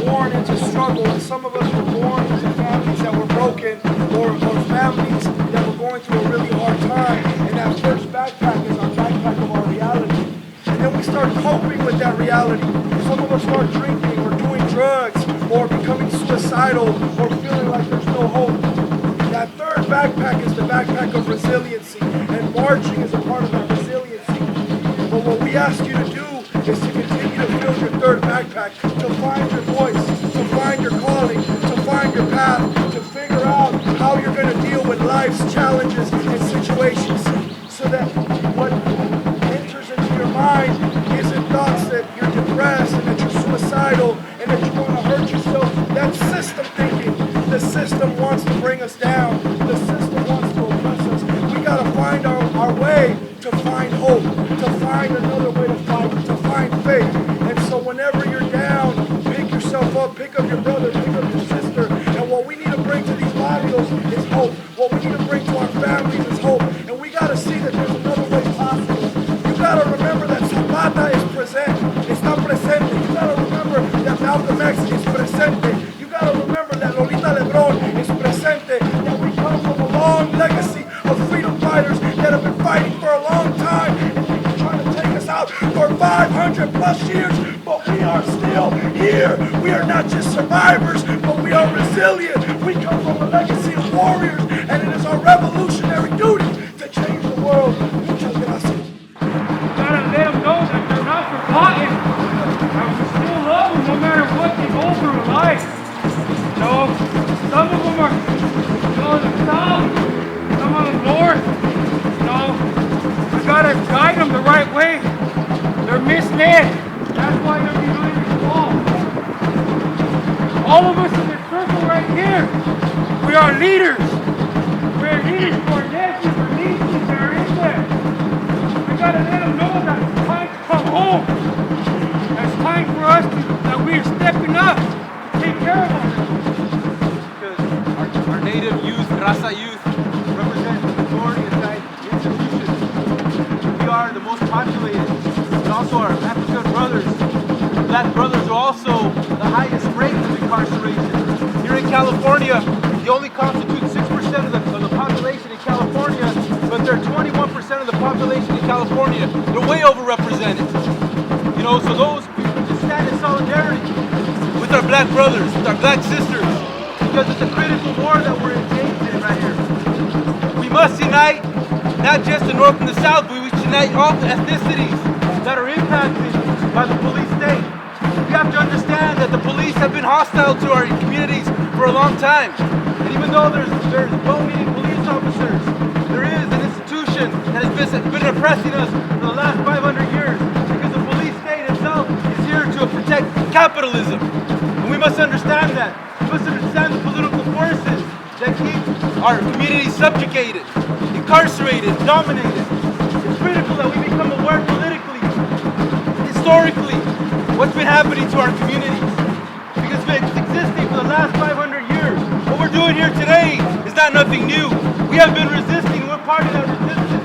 born into struggle, and some of us were born into families that were broken, or families that were going through a really hard time. And that first backpack is our backpack of our reality. And then we start coping with that reality. Some of us start drinking or doing drugs or becoming suicidal or feeling like there's no hope. That third backpack is the backpack of resiliency, and marching is a part of that resiliency. But what we ask you to do is to continue to fill your third backpack, to find your voice, to find your calling, to find your path, to figure out how you're going to deal with life's challenges and situations, so that what enters into your mind isn't thoughts that you're depressed and that you're suicidal and that you want to hurt yourself. That's system thinking. The system wants to bring us down. The system wants to oppress us. We got to find our way to find hope, to find another way to fight, to find faith. And so whenever you're down, pick yourself up, pick up your brother, pick up your sister. And what we need to bring to these barrios is hope. What we need to bring to our families is hope. And we got to see that there's another way possible. You got to remember that Zapata is present. Está presente. You got to remember that Malcolm X is presente. You got to remember that Lolita Lebron is presente. That we come from a long legacy of freedom fighters that have been fighting for a long time, and they're trying to take us out for 500 plus years, but we are still here. We are not just survivors, but we are resilient. We come from a legacy of warriors, and it is our revolutionary duty to change the world. Muchas gracias. Gotta let them know that they're not forgotten. And we still love them no matter what they go through in life. You know, some of them are, you know, the south, some of them north. You know, we gotta guide them the right way. They're misled. That's why they're behind this wall. All of us in this circle right here, we are leaders. We're leaders for our nephews, our nieces that are in there. We gotta let them know that it's time to come home. It's time for us that we're stepping up to take care of them. Because our native youth, Raza youth, represent the majority inside institutions. We are the most populated, but also our African brothers, black brothers, are also the highest rate of incarceration. Here in California, they only constitute 6% of the population in California, but they're 21% of the population in California. They're way overrepresented. You know, so those people just stand in solidarity with our black brothers, with our black sisters, because it's a critical war that we're engaged in right here. We must unite, not just the North and the South, but we should unite all the ethnicities that are impacted by the police state. We have to understand that the police have been hostile to our communities for a long time. And even though there's well-meaning police officers, there is an institution that has been oppressing us for the last 500 years, because the police state itself is here to protect capitalism. And we must understand that. We must understand the political forces that keep our communities subjugated, incarcerated, dominated. It's critical that we become aware politically, historically, what's been happening to our communities. Because it's existing for the last 500 years. What we're doing here today is not nothing new. We have been resisting, we're part of that resistance.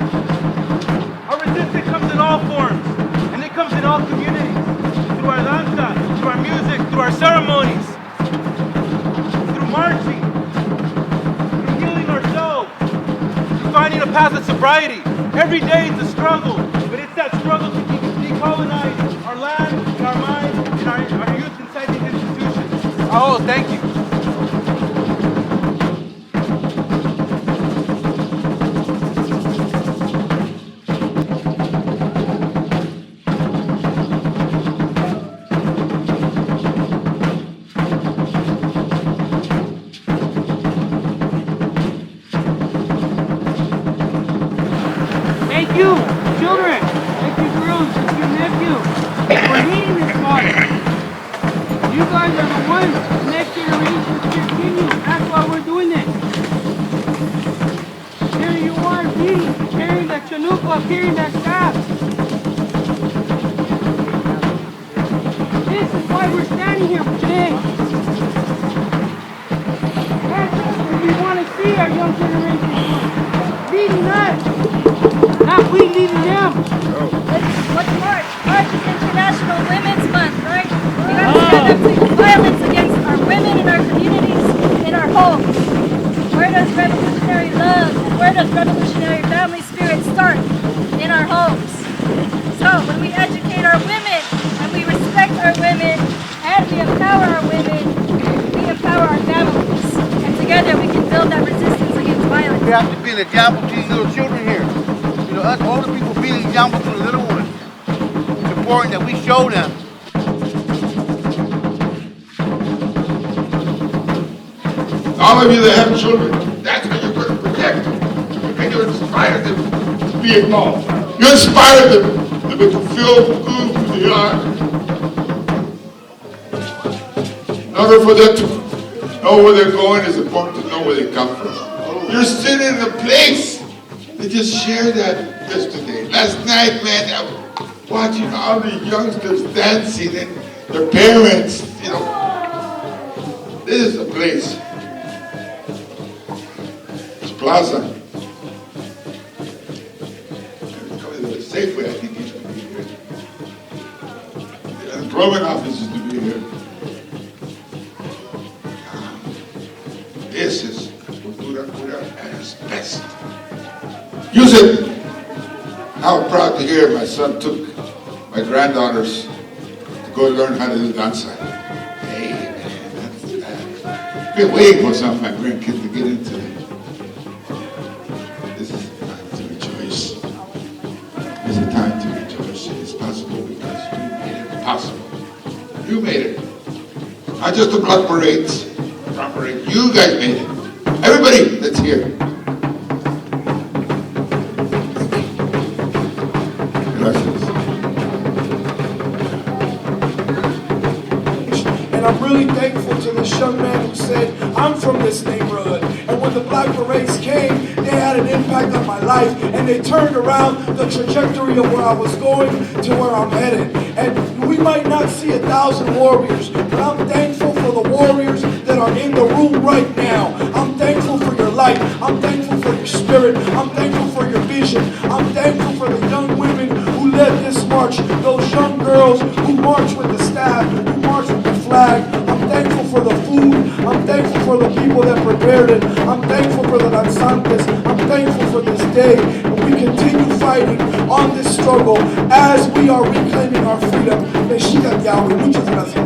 Our resistance comes in all forms, and it comes in all communities. Through our danza, through our music, through our ceremonies, through marching, through healing ourselves, through finding a path of sobriety. Every day it's a struggle, but it's that struggle to decolonize our land and our minds and our youth inside these institutions. Oh, thank you. Thank you, children. Thank you, girls. Thank you, nephew, for leading this march. You guys are the ones, the next generation, to continue. That's why we're doing this. Here you are, carrying that chanupa, carrying that staff. This is why we're standing here today. That's what we want to see our young generation leading us. Not we leading them. Let's march. March is International Women's Month, right? We got to stand up to violence against empower our women, we empower our families, and together we can build that resistance against violence. We have to be an example to these little children here. You know, us older people be an example to the little ones. It's important that we show them. All of you that have children, that's how you're going to protect them. And you inspire them to be involved. You inspire them to make them feel good who they are. In order for them to know where they're going, it's important to know where they come from. You're sitting in a place. They just shared that yesterday. Last night, man, I was watching all the youngsters dancing and their parents, you know. This is a place. It's Plaza. Safeway, I think used to be here. The employment office used to be here. This is cultura at its best. Use it. I'm proud to hear my son took my granddaughters to go learn how to do danza. Hey, man, that's I've been waiting for some of my grandkids to get into it. This is the time to rejoice. It's a time to rejoice. It's possible because you made it possible. You made it. Not just the blood parades, you guys made it. Everybody that's here. Gracias. And I'm really thankful to this young man who said, I'm from this neighborhood. And when the Black Berets came, they had an impact on my life. And they turned around the trajectory of where I was going to where I'm headed. And we might not see 1,000 warriors, but I'm thankful for the warriors that are in the room right now. I'm thankful for your light. I'm thankful for your spirit. I'm thankful for your vision. I'm thankful for the young women who led this march, those young girls who marched with the staff, who marched with the flag. I'm thankful for the food. I'm thankful for the people that prepared it. I'm thankful for the danzantes. I'm thankful for this day. And we continue fighting on this struggle as we are reclaiming our freedom. Mexica Yahweh. Muchas gracias.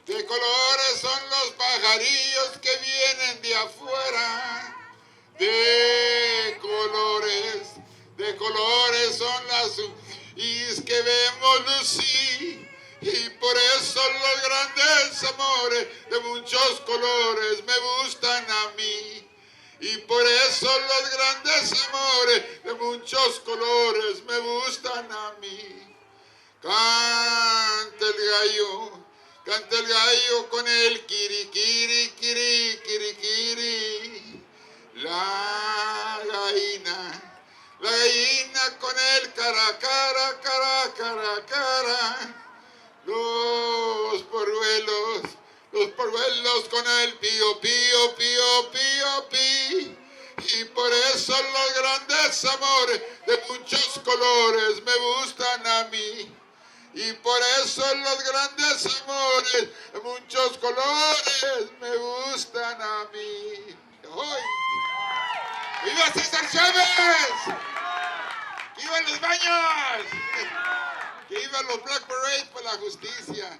De colores son los pajarillos que vienen de afuera. De colores son las is que vemos lucir. Y por eso los grandes amores de muchos colores me gustan a mí. Y por eso los grandes amores de muchos colores me gustan a mí. Canta el gallo con el kiri, kiri. La gallina con el cara. Los polluelos con el pío. Y por eso los grandes amores de muchos colores me gustan a mí. Y por eso los grandes amores de muchos colores me gustan a mí. ¡Hoy! ¡Viva César Chávez! ¡Que vivan los baños! ¡Que vivan los Black Berets por la justicia!